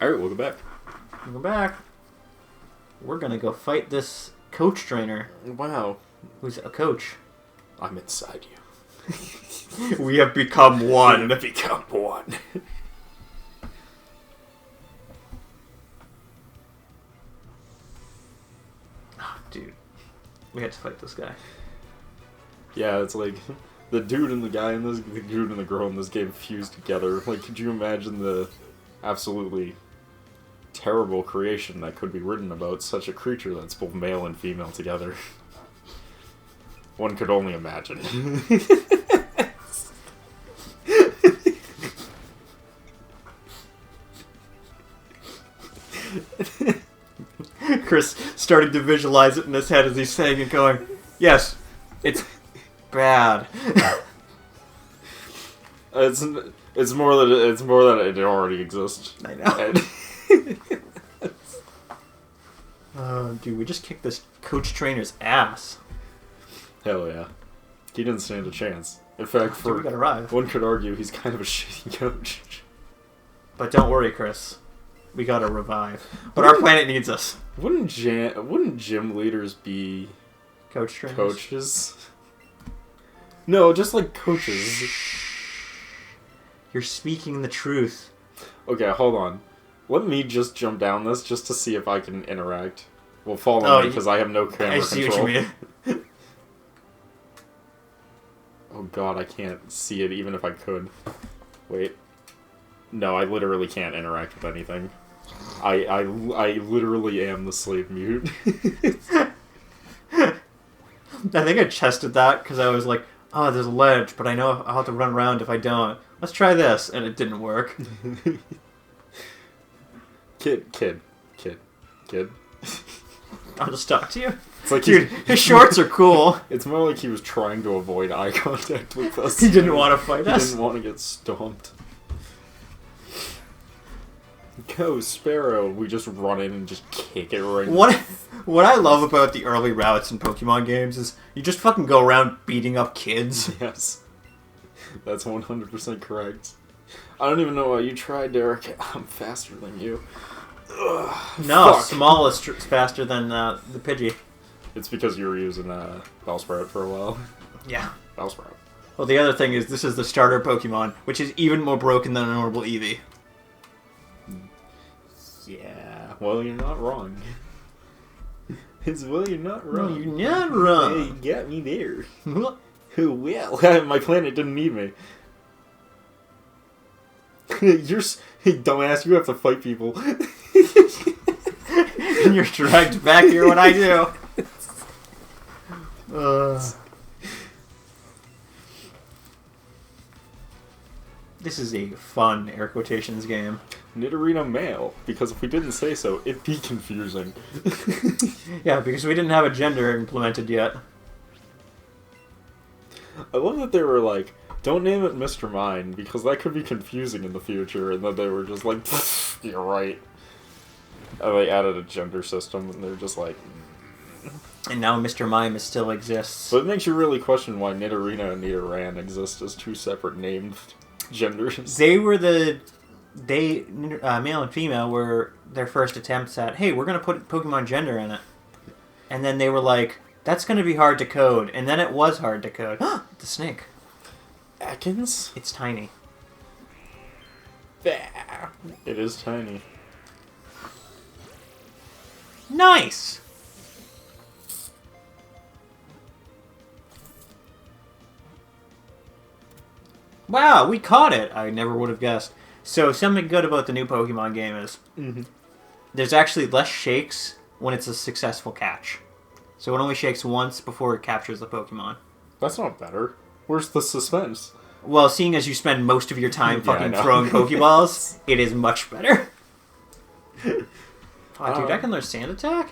Alright, welcome back. Welcome back. We're gonna go fight this coach trainer. Wow. Who's a coach? I'm inside you. We have become one. We have become one. Oh, dude. We had to fight this guy. Yeah, it's like the dude and the guy in this, the dude and the girl in this game fused together. Like, could you imagine the absolutely terrible creation that could be written about such a creature that's both male and female together? One could only imagine. Chris started to visualize it in his head as he's saying it, going, yes, it's bad. It's more that it already exists. I know. Oh, dude, we just kicked this coach trainer's ass. Hell yeah. He didn't stand a chance. In fact, Dude, we got arrived. one could argue he's kind of a shitty coach. But don't worry, Chris. We gotta revive. But our planet needs us. Wouldn't gym leaders be Coach trainers? coaches? No, just like coaches. You're speaking the truth. Okay, hold on. Let me just jump down this just to see if I can interact. Well, follow me because I have no camera I see control. what you mean. Oh god, I can't see it even if I could. Wait. No, I literally can't interact with anything. I literally am the slave mute. I think I chested that because I was like, oh, there's a ledge, but I know I'll have to run around if I don't. Let's try this. And it didn't work. Kid. I'll just talk to you. It's like Dude, his shorts are cool. It's more like he was trying to avoid eye contact with us. He didn't want to fight us. He didn't want to get stomped. Go, Sparrow. We just run in and just kick it right What I love about the early routes in Pokemon games is you just fucking go around beating up kids. Yes. That's 100% correct. I don't even know why you tried, Derek. I'm faster than you. Ugh, no, fuck. Small is faster than the Pidgey. It's because you were using Bellsprout for a while. Yeah. Bellsprout. Well, the other thing is this is the starter Pokemon, which is even more broken than a normal Eevee. Yeah. Well, you're not wrong. You're not wrong. No, you're not wrong. Hey, you got me there. Who will? My planet didn't need me. Hey, dumbass, you have to fight people. And you're dragged back here when I do. This is a fun air quotations game. Nidorino male, because if we didn't say so, it'd be confusing. Yeah, because we didn't have a gender implemented yet. I love that they were like, don't name it Mr. Mine, because that could be confusing in the future, and then they were just like, you're right. And they added a gender system, and they're just like... And now Mr. Mime still exists. But it makes you really question why Nidorino and Nidoran exist as two separate named genders. They were male and female were their first attempts at, hey, we're going to put Pokemon gender in it. And then they were like, that's going to be hard to code. And then it was hard to code. The snake. Atkins? It's tiny. It is tiny. Nice! Wow, we caught it! I never would have guessed. So, something good about the new Pokemon game is there's actually less shakes when it's a successful catch. So it only shakes once before it captures the Pokemon. That's not better. Where's the suspense? Well, seeing as you spend most of your time fucking throwing Pokeballs, it is much better. Oh, dude, I can learn Sand Attack?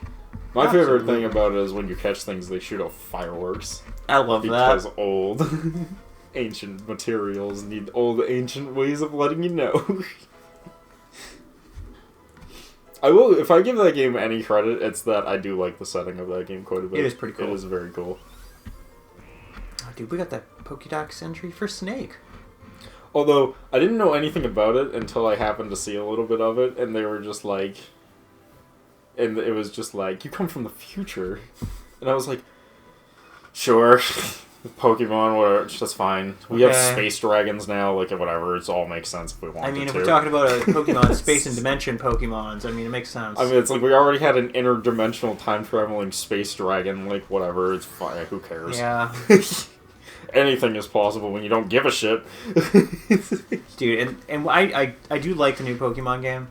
My favorite thing about it is when you catch things, they shoot off fireworks. I love that. Because old, ancient materials need old, ancient ways of letting you know. I will, if I give that game any credit, it's that I do like the setting of that game quite a bit. It is pretty cool. It is very cool. Oh, dude, we got that Pokédex entry for Snake. Although, I didn't know anything about it until I happened to see a little bit of it, and they were just like... And it was just like, you come from the future. And I was like, sure. Pokemon, whatever, it's just fine. We have space dragons now, like, whatever. It all makes sense if we wanted to. I mean, if we're talking about a Pokemon, space and dimension Pokemons, I mean, it makes sense. I mean, it's like we already had an interdimensional time-traveling space dragon, like, whatever. It's fine. Who cares? Yeah. Anything is possible when you don't give a shit. Dude, and I do like the new Pokemon game,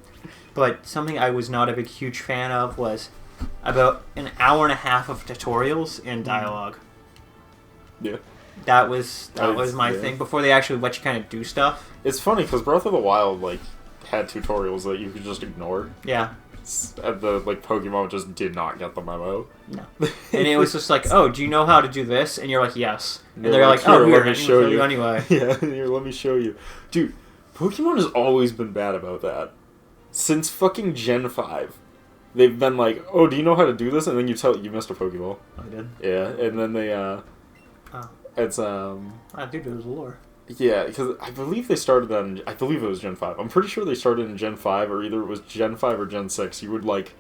but something I was not a big, huge fan of was about an hour and a half of tutorials and dialogue. Yeah. That was my thing, before they actually let you kind of do stuff. It's funny, because Breath of the Wild, like, had tutorials that you could just ignore. Yeah. Pokemon just did not get the memo. No. And it was just like, oh, do you know how to do this? And you're like, yes. And they're like, here, oh, here, let me show you anyway. Yeah, here, let me show you. Dude, Pokemon has always been bad about that. Since fucking Gen 5. They've been like, oh, do you know how to do this? And then you missed a Pokeball. I did. Yeah, and then they, It's, I think it was lore. Yeah, because I believe they started on... I believe it was Gen 5. I'm pretty sure they started in Gen 5, or either it was Gen 5 or Gen 6. You would, like...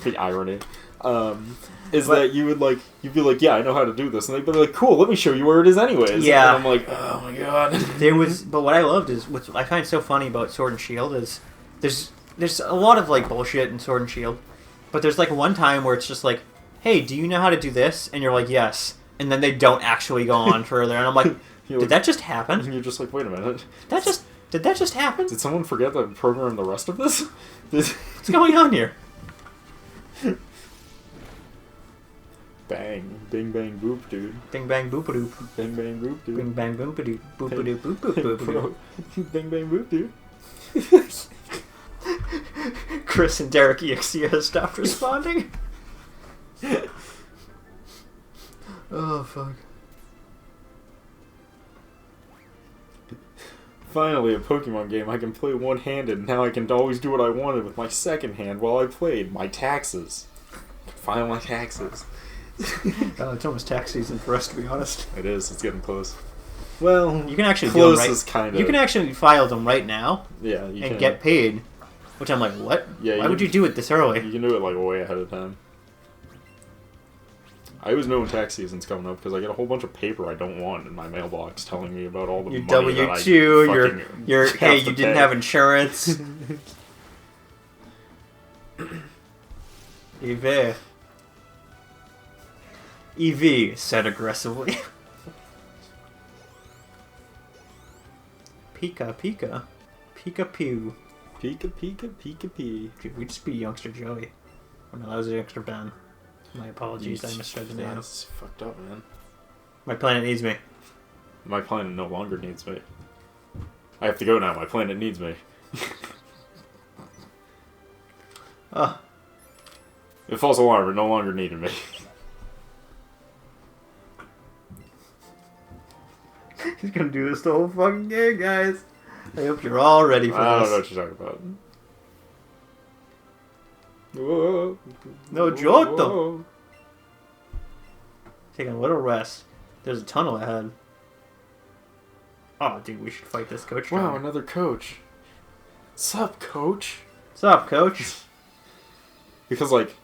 the irony. That you would, like... You'd be like, yeah, I know how to do this. And they'd be like, cool, let me show you where it is anyways. Yeah. And I'm like, oh my god. But what I loved is... What I find so funny about Sword and Shield is... There's a lot of, like, bullshit in Sword and Shield. But there's, like, one time where it's just like, hey, do you know how to do this? And you're like, yes. And then they don't actually go on further, and I'm like, did that just happen? And you're just like, wait a minute. Did that just happen? Did someone forget to program the rest of this? What's going on here? Bang. Bing bang boop, dude. Bing bang boop-a-doop. Bang bang boop, dude. Bing bang boop-a-doop. Boop-a-doop, boop-a-doop. Bang bang boop, dude. Chris and Derek EXE stopped responding. Oh, fuck. Finally, a Pokemon game I can play one-handed. Now I can always do what I wanted with my second hand while I played. My taxes. File my taxes. It's almost tax season for us, to be honest. It is. It's getting close. Well, you can actually close do them is kind of... You can actually file them right now. Yeah, you can. Get paid. Which I'm like, what? Yeah, why would you do it this early? You can do it, like, way ahead of time. I always know when tax season's coming up because I get a whole bunch of paper I don't want in my mailbox telling me about all the your money W2, that your hey, you didn't have insurance. Eevee. Eevee said aggressively. Pika, Pika. Pika Pew. Pika, Pika, Pika Pee. Dude, we just be Youngster Joey. Oh no, that was Youngster Ben. My apologies, I misread the name. That's fucked up, man. My planet needs me. My planet no longer needs me. I have to go now. My planet needs me. If false alarm, it no longer needed me. He's gonna do this the whole fucking game, guys. I hope you're all ready for this. I don't know what you're talking about. Whoa. No, Johto. Taking a little rest. There's a tunnel ahead. Oh, dude, we should fight this coach. Wow, another coach. Sup, coach? What's up, coach? Because, like,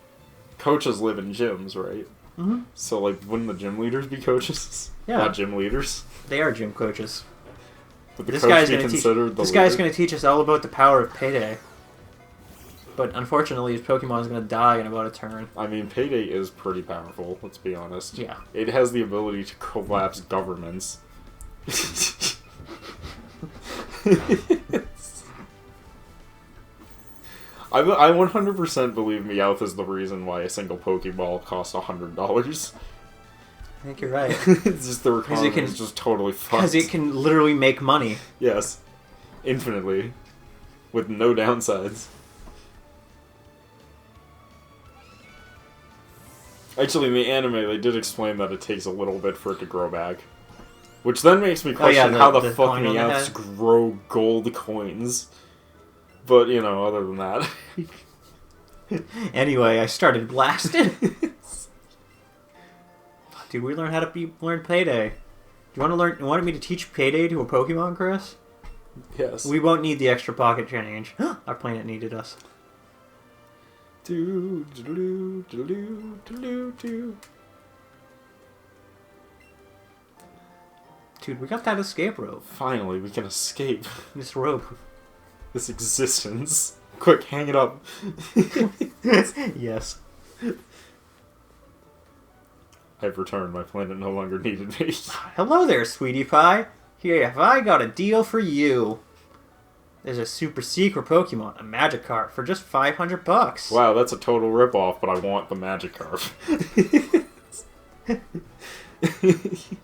coaches live in gyms, right? Mm-hmm. So, like, wouldn't the gym leaders be coaches? Yeah. Not gym leaders? They are gym coaches. Would the coach be considered the This guy's going to teach us all about the power of Payday. But unfortunately, his Pokemon is going to die in about a turn. I mean, Payday is pretty powerful, let's be honest. Yeah. It has the ability to collapse governments. I 100% believe Meowth is the reason why a single Pokeball costs $100. I think you're right. It's just the economy is just totally fucked. Because it can literally make money. Yes. Infinitely. With no downsides. Actually, in the anime, they did explain that it takes a little bit for it to grow back. Which then makes me question how the fuck Meowths grow gold coins. But, you know, other than that. Anyway, I started blasting. Dude, we learned how to learn Payday. you want to learn? You wanted me to teach Payday to a Pokemon, Chris? Yes. We won't need the extra pocket change. Our planet needed us. Do, do, do, do, do, do. Dude, we got that escape rope. Finally, we can escape This rope. this existence. Quick, hang it up. Yes. I've returned. My planet no longer needed me. Hello there, sweetie pie. Here have I got a deal for you. There's a super secret Pokemon, a Magikarp, for just $500. Wow, that's a total ripoff, but I want the Magikarp.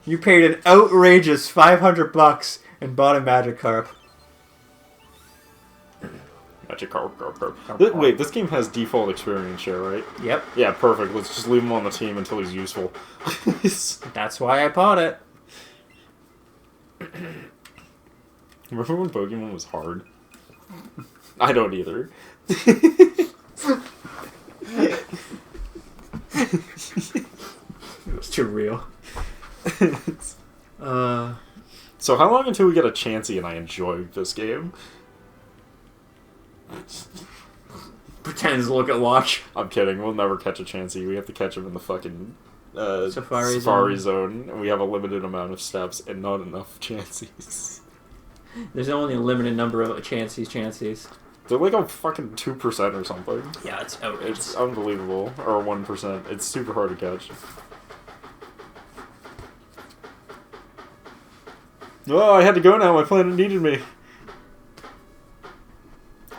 You paid an outrageous $500 and bought a Magikarp. Magikarp. Wait, this game has default experience share, right? Yep. Yeah, perfect. Let's just leave him on the team until he's useful. That's why I bought it. Remember when Pokemon was hard? I don't either. It was too real. So how long until we get a Chansey and I enjoy this game? Pretends to look at watch. I'm kidding. We'll never catch a Chansey. We have to catch him in the fucking Safari zone. And we have a limited amount of steps and not enough Chanseys. There's only a limited number of chances. They're like a fucking 2% or something. Yeah, it's outrageous. It's unbelievable. Or 1%. It's super hard to catch. Oh, I had to go now. My planet needed me.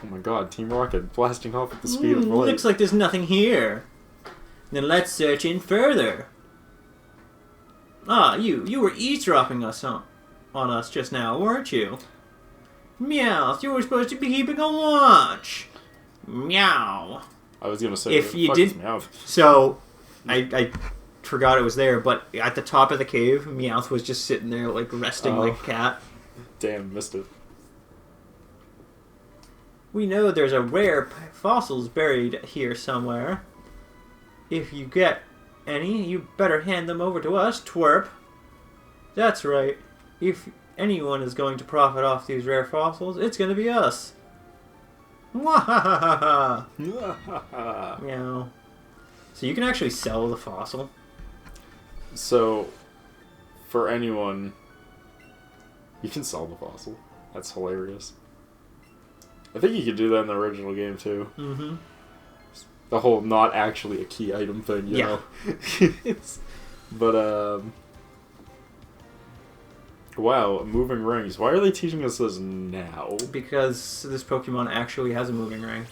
Oh my god, Team Rocket blasting off at the speed of light. Looks like there's nothing here. Then let's search in further. Ah, you were eavesdropping on us just now, weren't you? Meow, you were supposed to be keeping a watch. Meow. I was gonna say, if you fuck did, is Meowth? so I forgot it was there, but at the top of the cave, Meowth was just sitting there, like resting like a cat. Damn, missed it. We know there's a rare fossils buried here somewhere. If you get any, you better hand them over to us, twerp. That's right. If anyone is going to profit off these rare fossils, it's going to be us. Mwahahaha. Meow. So you can actually sell the fossil. So, for anyone, you can sell the fossil. That's hilarious. I think you could do that in the original game too. Mm-hmm. The whole not actually a key item thing, you know? But, wow, moving rings. Why are they teaching us this now? Because this Pokemon actually has a moving ring.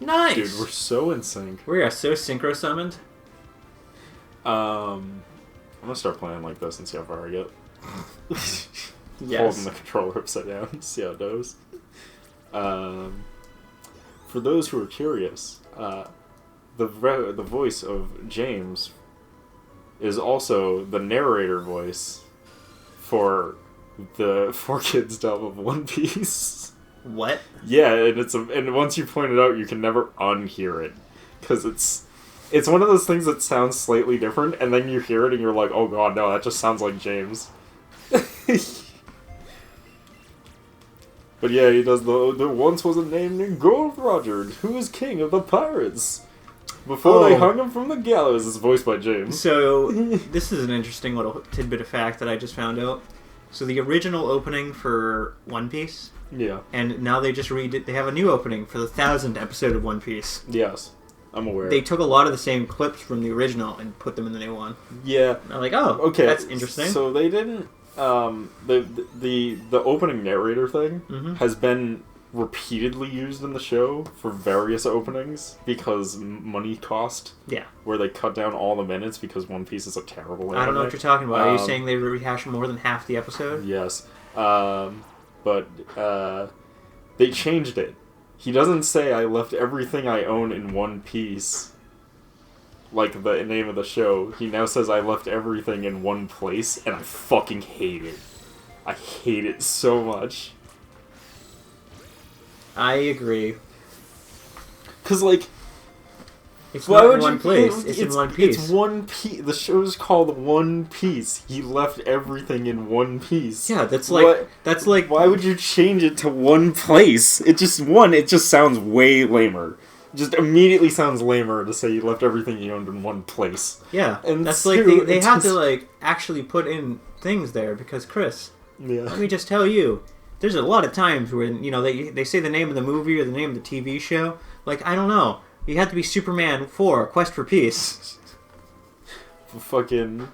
Nice! Dude, we're so in sync. We are so synchro summoned. I'm gonna start playing like this and see how far I get. Yes. Holding the controller upside down, see how it goes. For those who are curious, the voice of James is also the narrator voice for the 4Kids dub of One Piece. What? Yeah, and once you point it out, you can never unhear it, because it's one of those things that sounds slightly different, and then you hear it and you're like, oh god, no, that just sounds like James. But yeah, he does there once was a name named Gold Roger, who was king of the pirates. Before they hung him from the gallows, it's voiced by James. So, this is an interesting little tidbit of fact that I just found out. So the original opening for One Piece, Yeah. and now they just they have a new opening for the 1000th episode of One Piece. Yes. I'm aware. They took a lot of the same clips from the original and put them in the new one. Yeah. And I'm like, oh, okay, that's interesting. So they didn't the opening narrator thing has been repeatedly used in the show for various openings because money cost. Yeah. Where they cut down all the minutes because One Piece is a terrible anime. I don't know what you're talking about. Are you saying they rehash more than half the episode? Yes. But they changed it. He doesn't say, I left everything I own in one piece, like the name of the show. He now says, I left everything in one place, and I fucking hate it. I hate it so much. I agree. Because, like, It's Why not would in one you, place. It's in one piece. It's One Piece. The show's called One Piece. He left everything in one piece. Yeah, that's like. Why would you change it to one place? It just sounds way lamer. Just immediately sounds lamer to say you left everything you owned in one place. Yeah, and that's like they have to like actually put in things there because Chris. Yeah. Let me just tell you, there's a lot of times when they say the name of the movie or the name of the TV show. Like I don't know. You have to be Superman 4, Quest for Peace. Fucking...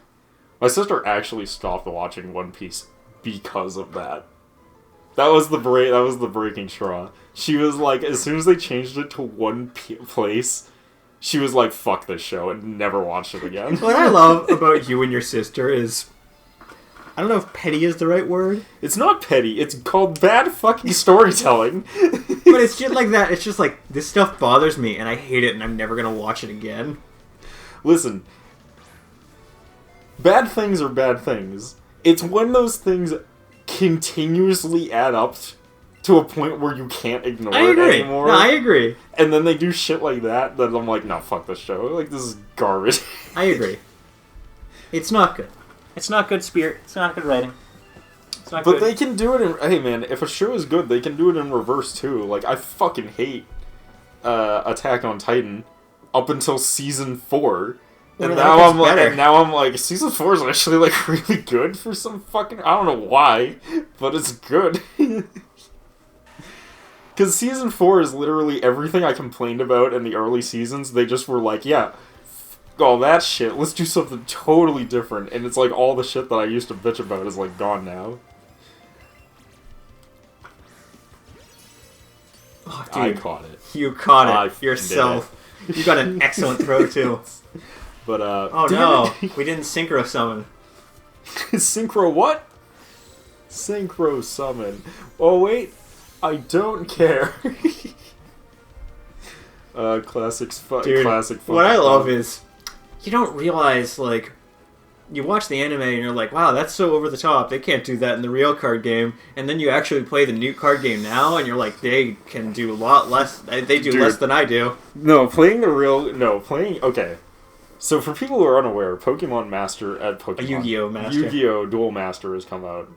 My sister actually stopped watching One Piece because of that. That was the breaking straw. She was like, as soon as they changed it to one place, she was like, fuck this show, and never watched it again. What I love about you and your sister is... I don't know if petty is the right word. It's not petty. It's called bad fucking storytelling. But it's just like that. It's just like, this stuff bothers me, and I hate it, and I'm never going to watch it again. Listen. Bad things are bad things. It's when those things continuously add up to a point where you can't ignore it anymore. No, I agree. And then they do shit like that I'm like, no, fuck this show. Like, this is garbage. I agree. It's not good. It's not good spirit. It's not good writing. It's not good. But they can do it in... Hey, man, if a show is good, they can do it in reverse, too. Like, I fucking hate Attack on Titan up until Season 4. And now I'm like, Season 4 is actually, like, really good for some fucking... I don't know why, but it's good. Because Season 4 is literally everything I complained about in the early seasons. They just were like, yeah... all that shit, let's do something totally different. And it's like all the shit that I used to bitch about is like gone now. Oh, dude, I caught it. You caught it yourself. You got an excellent throw too. But oh no, we didn't synchro summon. Synchro what? Synchro summon. Oh wait, I don't care. Classics. Dude, classic. What I love is you don't realize, like, you watch the anime and you're like, wow, that's so over the top. They can't do that in the real card game. And then you actually play the new card game now, and you're like, they can do a lot less. They do less than I do. Okay. So for people who are unaware, Pokemon Master at Pokemon... A Yu-Gi-Oh! Master. Yu-Gi-Oh! Duel Master has come out.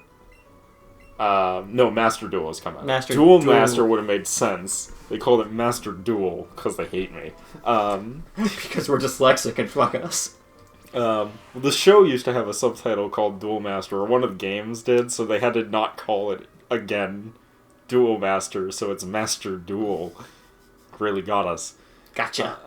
No, Master Duel has come out. Duel Master would have made sense. They called it Master Duel because they hate me. Because we're dyslexic and fuck us. The show used to have a subtitle called Duel Master, or one of the games did, so they had to not call it, again, Duel Master, so it's Master Duel. Really got us. Gotcha.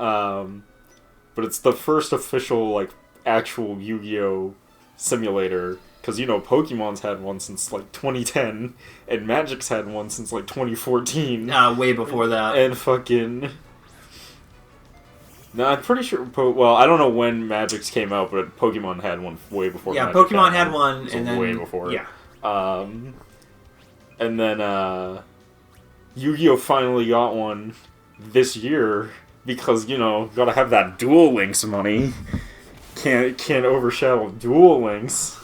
But it's the first official, like, actual Yu-Gi-Oh! Simulator. Because, Pokemon's had one since, like, 2010, and Magic's had one since, like, 2014. Way before that. And fucking... No, I'm pretty sure... Well, I don't know when Magic's came out, but Pokemon had one way before Yeah, Magic Pokemon had one, and then... way before. Yeah. And then, Yu-Gi-Oh! Finally got one this year, because, gotta have that Duel Links money. Can't overshadow Duel Links.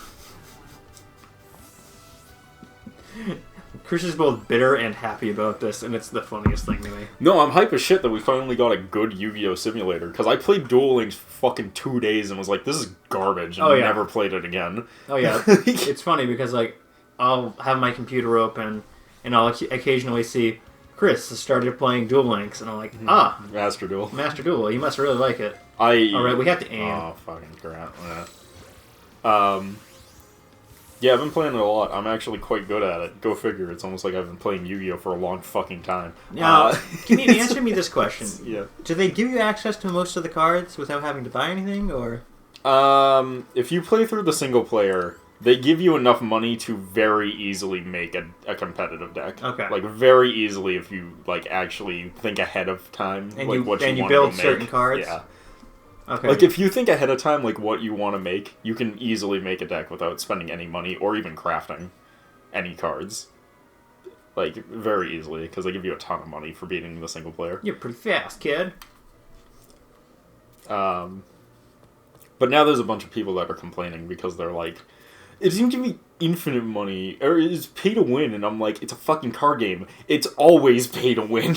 Chris is both bitter and happy about this, and it's the funniest thing to me. No, I'm hype as shit that we finally got a good Yu-Gi-Oh! Simulator, because I played Duel Links for fucking 2 days and was like, this is garbage, and never played it again. Oh yeah, it's funny because, like, I'll have my computer open, and I'll occasionally see Chris has started playing Duel Links, and I'm like, Master Duel. Master Duel, you must really like it. Alright, we have to aim. Oh, fucking crap. Yeah, I've been playing it a lot. I'm actually quite good at it. Go figure. It's almost like I've been playing Yu-Gi-Oh! For a long fucking time. Now, can you answer me this question? Yeah. Do they give you access to most of the cards without having to buy anything, or...? If you play through the single player, they give you enough money to very easily make a competitive deck. Okay. Like, very easily if you, like, actually think ahead of time. And like, you, what and you you want build to certain make. cards? Yeah. Okay. Like, if you think ahead of time, like, what you want to make, you can easily make a deck without spending any money or even crafting any cards. Like, very easily, because they give you a ton of money for beating the single player. You're pretty fast, kid. But now there's a bunch of people that are complaining because they're like, it doesn't give me infinite money, or it's pay to win, and I'm like, it's a fucking card game. It's always pay to win.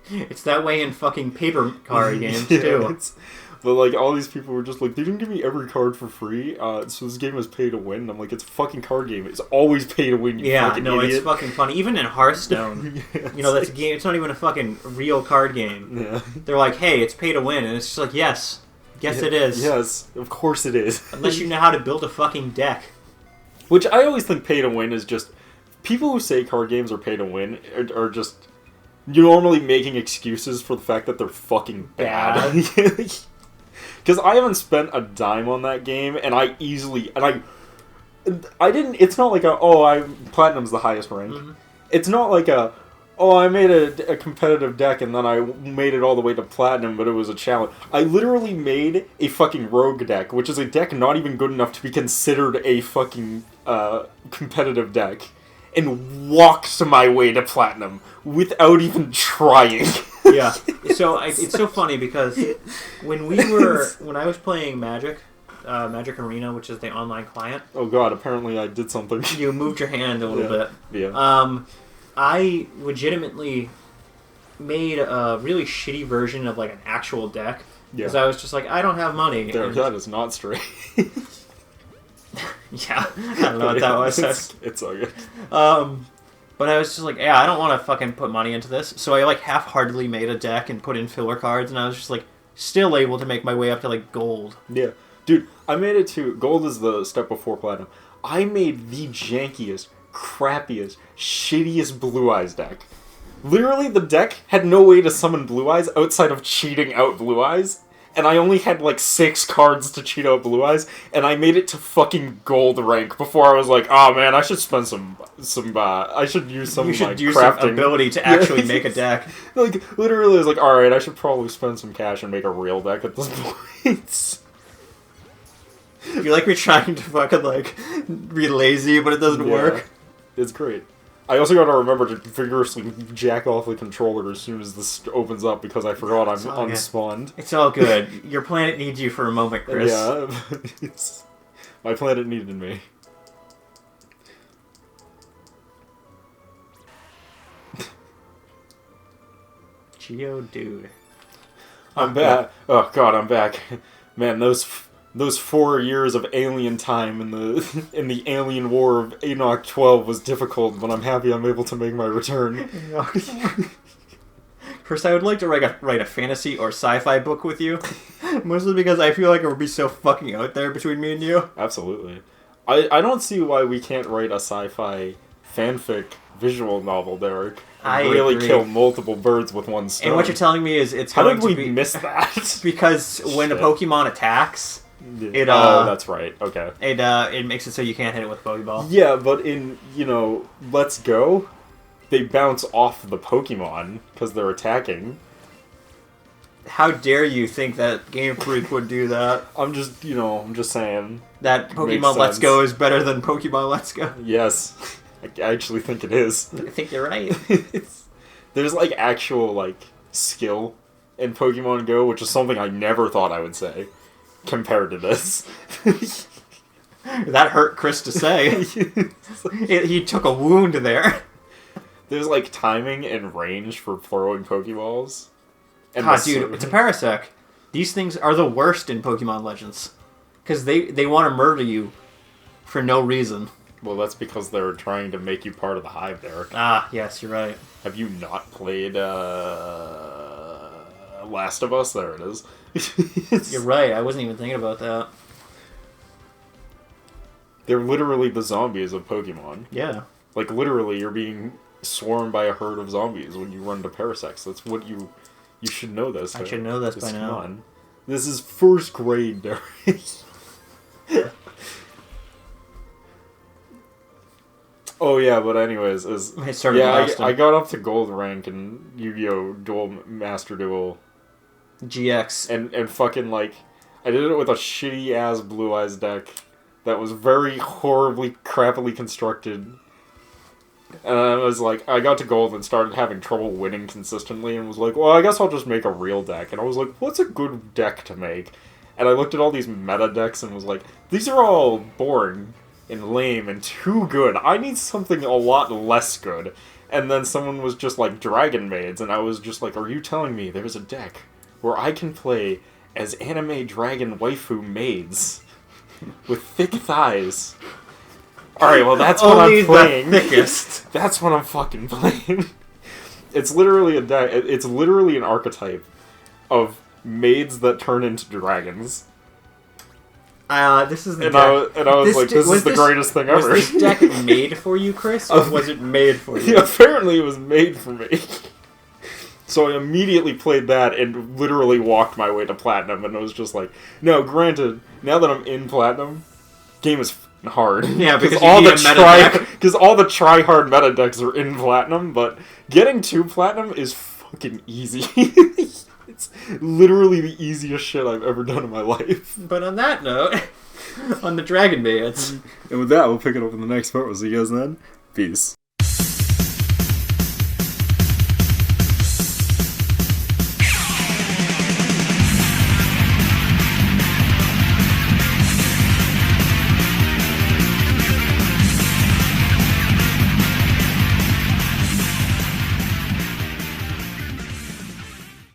It's that way in fucking paper card games, Yeah, too. But, like, all these people were just like, they didn't give me every card for free, so this game is pay to win. And I'm like, it's a fucking card game. It's always pay to win, you fucking idiot. It's fucking funny. Even in Hearthstone, that's a game. It's not even a fucking real card game. Yeah. They're like, hey, it's pay to win. And it's just like, yes, it is. Yes, of course it is. Unless you know how to build a fucking deck. Which I always think pay to win is just... People who say card games are pay to win are just... You're normally making excuses for the fact that they're fucking bad. Because I haven't spent a dime on that game, and I easily... And I didn't... It's not like Platinum's the highest rank. Mm-hmm. It's not like I made a competitive deck, and then I made it all the way to Platinum, but it was a challenge. I literally made a fucking rogue deck, which is a deck not even good enough to be considered a fucking competitive deck, and walked my way to Platinum without even trying. Yeah. So it's so funny because when I was playing Magic Arena, which is the online client. Oh god, apparently I did something. You moved your hand a little bit. Yeah. I legitimately made a really shitty version of like an actual deck because I was just like, I don't have money. That is not straight. Yeah, I don't know what that was. It's all good. But I was just like, yeah, I don't want to fucking put money into this. So I like half-heartedly made a deck and put in filler cards, and I was just like, still able to make my way up to like gold. Yeah, dude, I made it to gold is the step before platinum. I made the jankiest, crappiest, shittiest Blue Eyes deck. Literally, the deck had no way to summon Blue Eyes outside of cheating out Blue Eyes. And I only had like 6 cards to cheat out Blue Eyes, and I made it to fucking gold rank before I was like, oh man, I should spend I should use some of my crafting some ability to actually make a deck. Like, literally, I was like, alright, I should probably spend some cash and make a real deck at this point. You're like, we're trying to fucking like be lazy, but it doesn't work. It's great. I also gotta remember to vigorously jack off the controller as soon as this opens up because I forgot I'm unspawned. It's all good. Your planet needs you for a moment, Chris. Yeah. My planet needed me. Geodude. I'm back. Oh god, I'm back. Man, those 4 years of alien time in the alien war of Enoch 12 was difficult, but I'm happy I'm able to make my return. Chris, I would like to write a fantasy or sci-fi book with you, mostly because I feel like it would be so fucking out there between me and you. Absolutely. I don't see why we can't write a sci-fi fanfic visual novel, Derek. I really agree. Kill multiple birds with one stone. And what you're telling me is it's how going did to we miss that? Because when a Pokemon attacks, oh, that's right. Okay. It makes it so you can't hit it with a Pokeball. Yeah, but in Let's Go, they bounce off the Pokemon because they're attacking. How dare you think that Game Freak would do that? I'm just saying that Pokemon Let's Go is better than Pokemon Let's Go. Yes. I actually think it is. I think you're right. There's like actual like skill in Pokemon Go, which is something I never thought I would say compared to this. That hurt Chris to say. He took a wound there. There's like timing and range for throwing Pokeballs. And dude, it's a Parasect. These things are the worst in Pokemon Legends. Because they want to murder you for no reason. Well, that's because they're trying to make you part of the hive, Derek. Ah, yes, you're right. Have you not played Last of Us? There it is. You're right, I wasn't even thinking about that. They're literally the zombies of Pokemon. Yeah. Like, literally, you're being swarmed by a herd of zombies when you run to Parasects. That's what you should know this. I should know this by now. Come on. This is first grade, Derek. Oh yeah, but anyways, I got up to gold rank in Yu-Gi-Oh! Master Duel GX, and fucking like, I did it with a shitty ass Blue Eyes deck that was very horribly, crappily constructed, and I was like, I got to gold and started having trouble winning consistently, and was like, well, I guess I'll just make a real deck, and I was like, what's a good deck to make? And I looked at all these meta decks and was like, these are all boring. and lame and too good. I need something a lot less good. And then someone was just like, Dragon Maids, and I was just like, are you telling me there's a deck where I can play as anime dragon waifu maids with thick thighs? Alright, well that's what I'm playing. The thickest. That's what I'm fucking playing. It's literally a deck. It's literally an archetype of maids that turn into dragons. This is the and deck. I was like, this is the greatest thing ever. Was this deck made for you, Chris, or was it made for you? Yeah, apparently it was made for me. So I immediately played that and literally walked my way to Platinum, and I was just like, no, granted, now that I'm in Platinum, game is hard. Yeah, because all the try-hard meta decks are in Platinum, but getting to Platinum is fucking easy. It's literally the easiest shit I've ever done in my life. But on that note, on the Dragon Maids. And with that, we'll pick it up in the next part. We'll see you guys then. Peace.